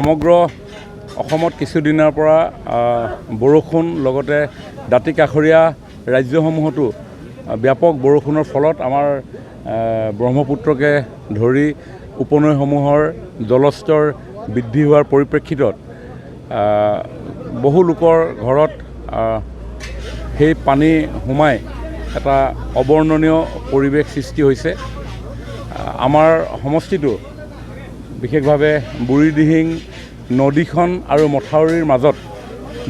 সমগ্ৰ অসমত কিছুদিনৰ পৰা বৰষুণ লগতে দাঁতিকাষৰীয়া ৰাজ্যসমূহতো ব্যাপক বৰষুণৰ ফলত আমাৰ ব্ৰহ্মপুত্ৰকে ধৰি উপনৈসমূহৰ জলস্তৰ বৃদ্ধি হোৱাৰ পৰিপ্ৰেক্ষিতত বহু লোকৰ ঘৰত সেই পানী সোমাই এটা অবৰ্ণনীয় পৰিৱেশ সৃষ্টি হৈছে। আমাৰ সমষ্টিটো বিশেষভাৱে বুঢ়ীদিহিং নদীখন আৰু মথাউৰিৰ মাজত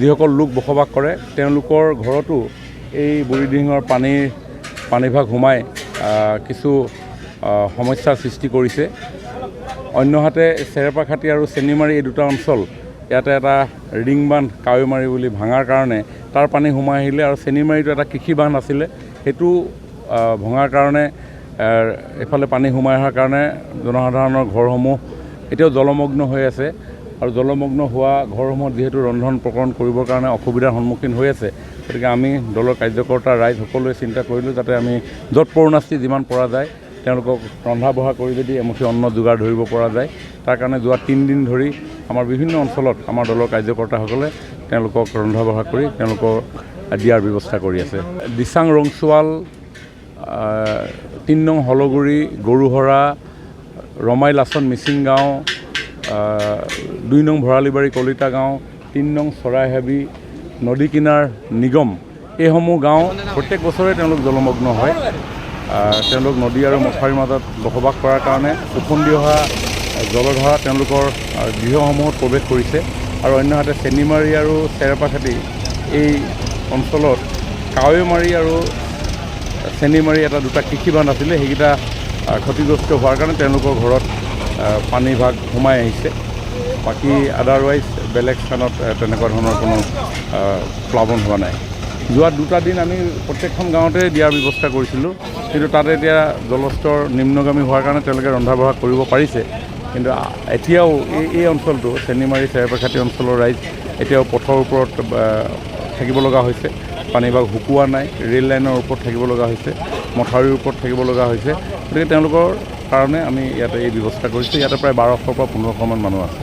যিসকল লোক বসবাস কৰে তেওঁলোকৰ ঘৰতো এই বুঢ়ীদিহিঙৰ পানীভাগ সোমাই কিছু সমস্যাৰ সৃষ্টি কৰিছে। অন্যহাতে চেৰেপাখাটি আৰু চেনিমাৰী এই দুটা অঞ্চল ইয়াতে এটা ৰিং বান্ধ কাৱৈমাৰী বুলি ভাঙাৰ কাৰণে তাৰ পানী সোমাই আহিলে আৰু চেনিমাৰীটো এটা কৃষি বান্ধ আছিলে সেইটো ভঙাৰ কাৰণে এফালে পানী সোমাই অহাৰ কাৰণে জনসাধাৰণৰ ঘৰসমূহ এতিয়াও জলমগ্ন হৈ আছে আৰু জলমগ্ন হোৱা ঘৰসমূহত যিহেতু ৰন্ধন প্ৰকৰণ কৰিবৰ কাৰণে অসুবিধাৰ সন্মুখীন হৈ আছে, গতিকে আমি দলৰ কাৰ্যকৰ্তা ৰাইজ সকলোৱে চিন্তা কৰিলোঁ যাতে আমি য'ত পৰুণাস্তি যিমান পৰা যায় তেওঁলোকক ৰন্ধা বঢ়া কৰি যদি এমুঠি অন্ন যোগাৰ ধৰিব পৰা যায় তাৰ কাৰণে যোৱা 3 দিন ধৰি আমাৰ বিভিন্ন অঞ্চলত আমাৰ দলৰ কাৰ্যকৰ্তাসকলে তেওঁলোকক ৰন্ধা বঢ়া কৰি তেওঁলোকক দিয়াৰ ব্যৱস্থা কৰি আছে। দিচাং ৰংচুৱাল 3 নং হলগুৰি গৰুহৰা ৰমাই লাচন মিচিং গাঁও 2 নং ভৰালিবাৰী কলিতা গাঁও 3 নং চৰাইহাবি নদী কিনাৰ নিগম এইসমূহ গাঁও প্ৰত্যেক বছৰে তেওঁলোক জলমগ্ন হয়। তেওঁলোক নদী আৰু মথাউৰিৰ মাজত বসবাস কৰাৰ কাৰণে উফন্দি অহা জলধাৰা তেওঁলোকৰ গৃহসমূহত প্ৰৱেশ কৰিছে আৰু অন্যহাতে চেনিমাৰী আৰু চেৰেপাখাটি এই অঞ্চলত কাৱৈমাৰী আৰু চেনিমাৰী এটা দুটা কৃষি বান্ধ আছিলে সেইকেইটা ক্ষতিগ্ৰস্ত হোৱাৰ কাৰণে তেওঁলোকৰ ঘৰত পানীভাগ সোমাই আহিছে। বাকী আদাৰৱাইজ বেলেগ স্থানত তেনেকুৱা ধৰণৰ কোনো প্লাৱন হোৱা নাই। যোৱা 2টা দিন আমি প্ৰত্যেকখন গাঁৱতে দিয়াৰ ব্যৱস্থা কৰিছিলোঁ, কিন্তু তাতে এতিয়া জলস্তৰ নিম্নগামী হোৱাৰ কাৰণে তেওঁলোকে ৰন্ধা বঢ়া কৰিব পাৰিছে। কিন্তু এতিয়াও এই অঞ্চলটো চেনিমাৰী চেৰেপাখাটি অঞ্চলৰ ৰাইজ এতিয়াও পথৰ ওপৰত থাকিব লগা হৈছে, পানীভাগ শুকোৱা নাই, ৰেল লাইনৰ ওপৰত থাকিব লগা হৈছে, মথাউৰিৰ ওপৰত থাকিব লগা হৈছে। গতিকে তেওঁলোকৰ কাৰণে আমি ইয়াতে এই ব্যৱস্থা কৰিছোঁ। ইয়াতে প্ৰায় 1200 পৰা 1500 মান মানুহ আছে।